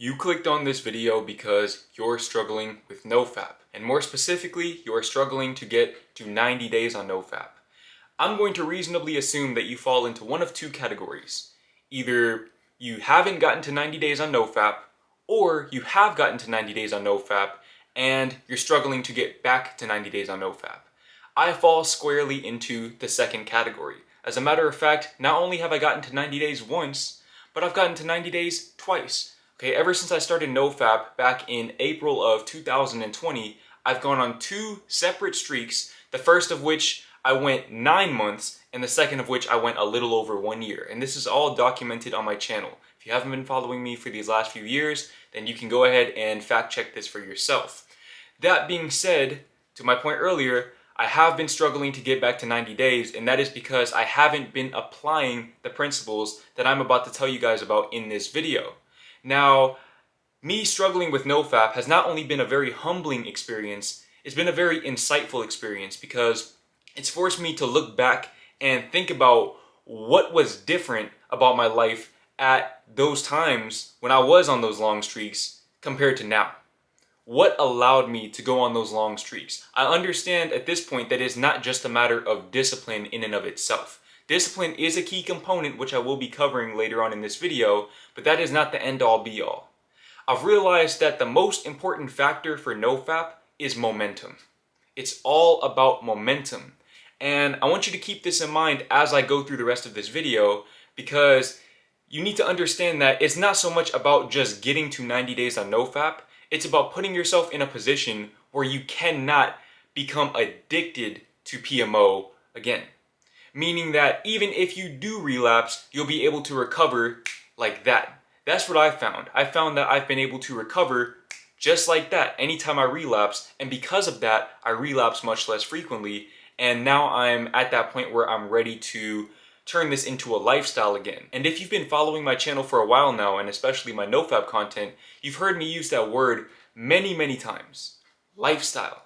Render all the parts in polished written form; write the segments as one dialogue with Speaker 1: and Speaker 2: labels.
Speaker 1: You clicked on this video because you're struggling with NoFap, and more specifically, you're struggling to get to 90 days on NoFap. I'm going to reasonably assume that you fall into one of two categories. Either you haven't gotten to 90 days on NoFap, or you have gotten to 90 days on NoFap, and you're struggling to get back to 90 days on NoFap. I fall squarely into the second category. As a matter of fact, not only have I gotten to 90 days once, but I've gotten to 90 days twice. Okay, ever since I started NoFap back in April of 2020, I've gone on two separate streaks, the first of which I went 9 months, and the second of which I went a little over 1 year. And this is all documented on my channel. If you haven't been following me for these last few years, then you can go ahead and fact check this for yourself. That being said, to my point earlier, I have been struggling to get back to 90 days, and that is because I haven't been applying the principles that I'm about to tell you guys about in this video. Now, me struggling with NoFap has not only been a very humbling experience, it's been a very insightful experience because it's forced me to look back and think about what was different about my life at those times when I was on those long streaks compared to now. What allowed me to go on those long streaks? I understand at this point that it's not just a matter of discipline in and of itself. Discipline is a key component, which I will be covering later on in this video, but that is not the end-all be-all. I've realized that the most important factor for NoFap is momentum. It's all about momentum. And I want you to keep this in mind as I go through the rest of this video, because you need to understand that it's not so much about just getting to 90 days on NoFap, it's about putting yourself in a position where you cannot become addicted to PMO again. Meaning that even if you do relapse, you'll be able to recover like that. That's what I found. I found that I've been able to recover just like that anytime I relapse, and because of that, I relapse much less frequently, and now I'm at that point where I'm ready to turn this into a lifestyle again. And if you've been following my channel for a while now, and especially my NoFap content, you've heard me use that word many times. Lifestyle.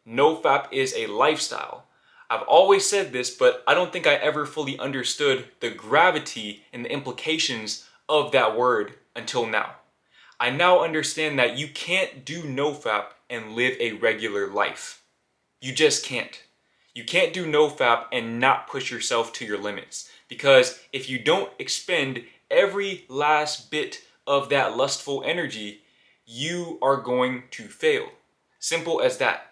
Speaker 1: NoFap is a lifestyle. I've always said this, but I don't think I ever fully understood the gravity and the implications of that word until now. I now understand that you can't do NoFap and live a regular life. You just can't. You can't do NoFap and not push yourself to your limits. Because if you don't expend every last bit of that lustful energy, you are going to fail. Simple as that.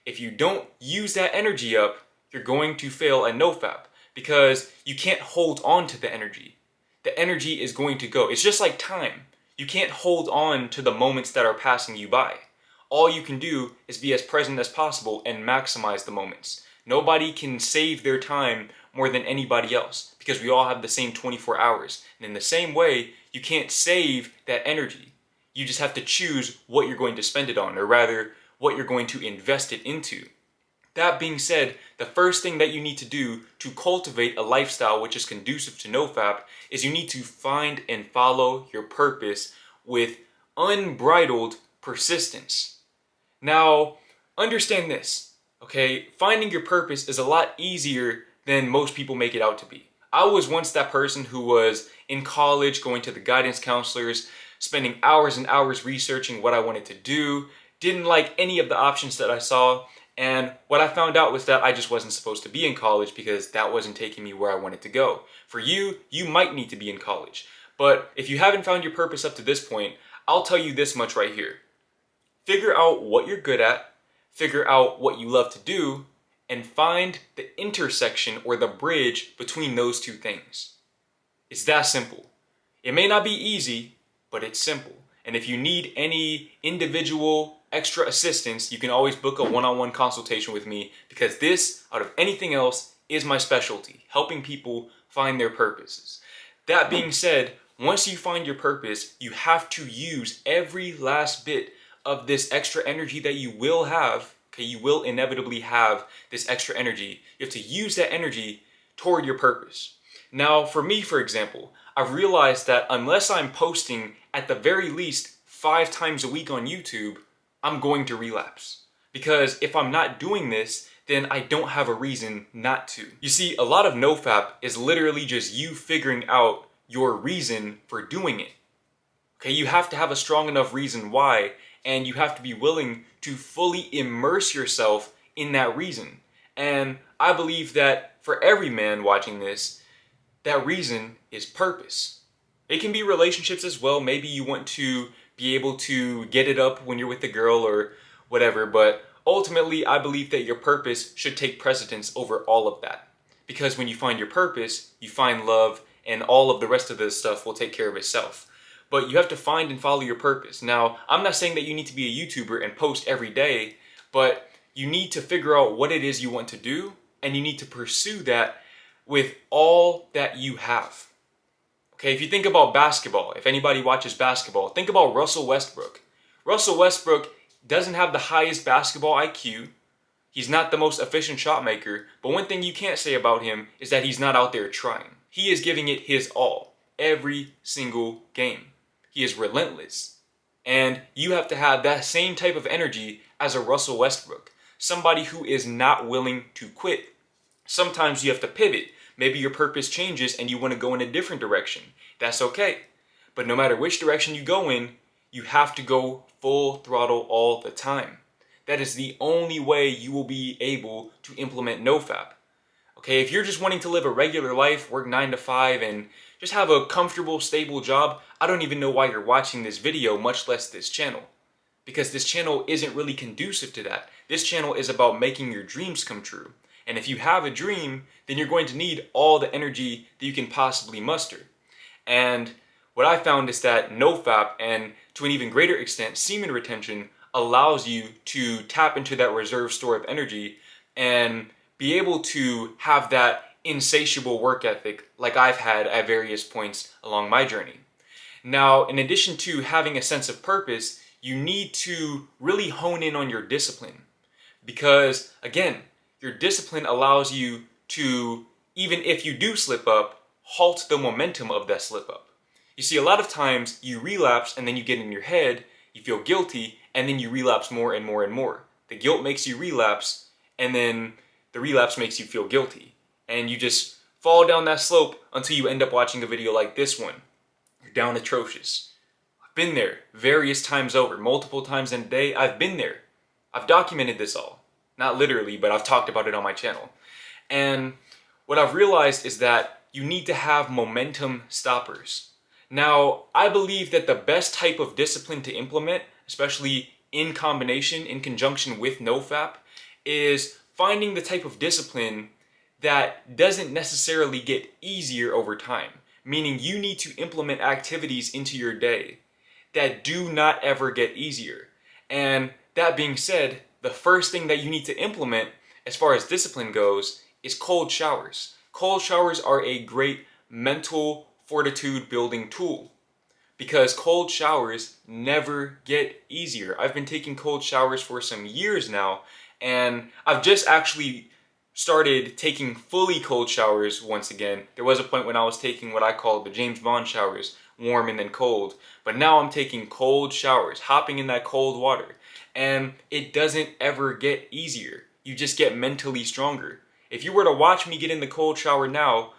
Speaker 1: If you don't use that energy up, you're going to fail at NoFap because you can't hold on to the energy. The energy is going to go. It's just like time. You can't hold on to the moments that are passing you by. All you can do is be as present as possible and maximize the moments. Nobody can save their time more than anybody else because we all have the same 24 hours. And in the same way, you can't save that energy. You just have to choose what you're going to spend it on, or rather, what you're going to invest it into. That being said, the first thing that you need to do to cultivate a lifestyle which is conducive to NoFap is you need to find and follow your purpose with unbridled persistence. Now, understand this, okay? Finding your purpose is a lot easier than most people make it out to be. I was once that person who was in college, going to the guidance counselors, spending hours and hours researching what I wanted to do, didn't like any of the options that I saw, and what I found out was that I just wasn't supposed to be in college because that wasn't taking me where I wanted to go. For you, you might need to be in college. But if you haven't found your purpose up to this point, I'll tell you this much right here. Figure out what you're good at, figure out what you love to do, and find the intersection or the bridge between those two things. It's that simple. It may not be easy, but it's simple. And if you need any individual extra assistance, you can always book a one-on-one consultation with me, because this, out of anything else, is my specialty, helping people find their purposes. That being said, once you find your purpose, you have to use every last bit of this extra energy that you will have. Okay, you will inevitably have this extra energy. You have to use that energy toward your purpose. Now, for me, for example, I've realized that unless I'm posting at the very least 5 times a week on YouTube, I'm going to relapse. Because if I'm not doing this, then I don't have a reason not to. You see, a lot of NoFap is literally just you figuring out your reason for doing it. Okay, you have to have a strong enough reason why, and you have to be willing to fully immerse yourself in that reason. And I believe that for every man watching this, that reason is purpose. It can be relationships as well. Maybe you want to be able to get it up when you're with a girl or whatever, but ultimately I believe that your purpose should take precedence over all of that. Because when you find your purpose, you find love, and all of the rest of this stuff will take care of itself. But you have to find and follow your purpose. Now, I'm not saying that you need to be a YouTuber and post every day, but you need to figure out what it is you want to do, and you need to pursue that with all that you have. Okay, if you think about basketball, if anybody watches basketball, think about Russell Westbrook. Russell Westbrook doesn't have the highest basketball IQ. He's not the most efficient shot maker, but one thing you can't say about him is that he's not out there trying. He is giving it his all every single game. He is relentless. And you have to have that same type of energy as a Russell Westbrook. Somebody who is not willing to quit. Sometimes you have to pivot. Maybe your purpose changes and you want to go in a different direction. That's okay. But no matter which direction you go in, you have to go full throttle all the time. That is the only way you will be able to implement NoFap. Okay, if you're just wanting to live a regular life, work 9 to 5, and just have a comfortable, stable job, I don't even know why you're watching this video, much less this channel. Because this channel isn't really conducive to that. This channel is about making your dreams come true. And if you have a dream, then you're going to need all the energy that you can possibly muster. And what I found is that NoFap, and to an even greater extent, semen retention, allows you to tap into that reserve store of energy and be able to have that insatiable work ethic like I've had at various points along my journey. Now, in addition to having a sense of purpose, you need to really hone in on your discipline. Because, again, your discipline allows you to, even if you do slip up, halt the momentum of that slip up. You see, a lot of times you relapse and then you get in your head, you feel guilty, and then you relapse more and more and more. The guilt makes you relapse, and then the relapse makes you feel guilty. And you just fall down that slope until you end up watching a video like this one. You're down atrocious. I've been there various times over, multiple times in a day. I've been there. I've documented this all. Not literally, but I've talked about it on my channel. And what I've realized is that you need to have momentum stoppers. Now, I believe that the best type of discipline to implement, especially in combination, in conjunction with NoFap, is finding the type of discipline that doesn't necessarily get easier over time. Meaning you need to implement activities into your day that do not ever get easier. And that being said, the first thing that you need to implement as far as discipline goes is cold showers. Cold showers are a great mental fortitude building tool because cold showers never get easier. I've been taking cold showers for some years now, and I've just actually started taking fully cold showers once again. There was a point when I was taking what I call the James Bond showers, warm and then cold, but now I'm taking cold showers, hopping in that cold water, and it doesn't ever get easier. You just get mentally stronger. If you were to watch me get in the cold shower now,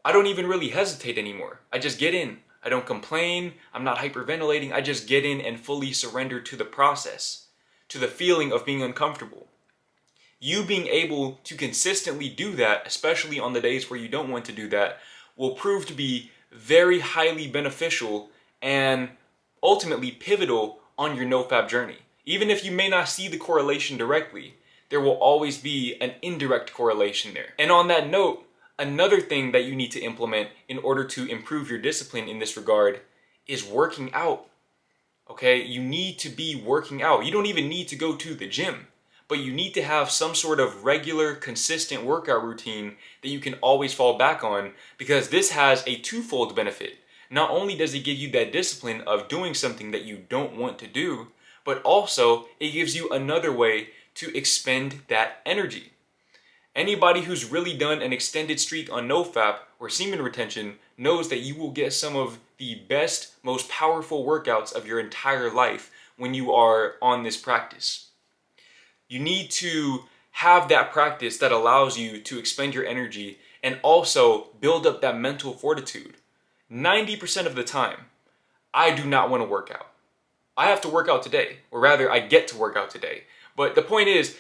Speaker 1: I don't even really hesitate anymore. I just get in. I don't complain. I'm not hyperventilating. I just get in and fully surrender to the process, to the feeling of being uncomfortable. You being able to consistently do that, especially on the days where you don't want to do that, will prove to be very highly beneficial and ultimately pivotal on your NoFap journey. Even if you may not see the correlation directly, there will always be an indirect correlation there. And on that note, another thing that you need to implement in order to improve your discipline in this regard is working out. Okay, you need to be working out. You don't even need to go to the gym, but you need to have some sort of regular, consistent workout routine that you can always fall back on, because this has a twofold benefit. Not only does it give you that discipline of doing something that you don't want to do, but also it gives you another way to expend that energy. Anybody who's really done an extended streak on NoFap or semen retention knows that you will get some of the best, most powerful workouts of your entire life when you are on this practice. You need to have that practice that allows you to expend your energy and also build up that mental fortitude. 90% of the time, I do not want to work out. I have to work out today, or rather I get to work out today. But the point is,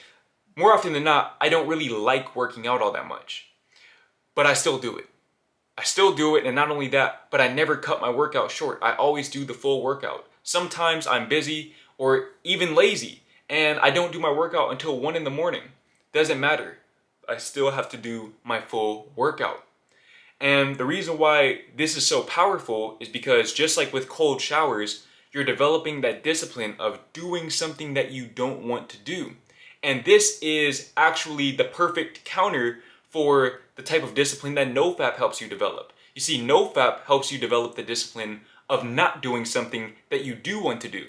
Speaker 1: more often than not, I don't really like working out all that much. But I still do it. I still do it, and not only that, but I never cut my workout short. I always do the full workout. Sometimes I'm busy or even lazy, and I don't do my workout until 1 in the morning. Doesn't matter. I still have to do my full workout. And the reason why this is so powerful is because just like with cold showers, you're developing that discipline of doing something that you don't want to do. And this is actually the perfect counter for the type of discipline that NoFap helps you develop. You see, NoFap helps you develop the discipline of not doing something that you do want to do.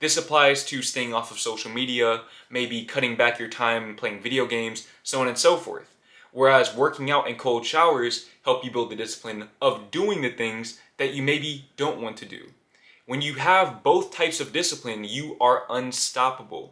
Speaker 1: This applies to staying off of social media, maybe cutting back your time playing video games, so on and so forth. Whereas working out and cold showers help you build the discipline of doing the things that you maybe don't want to do. When you have both types of discipline, you are unstoppable.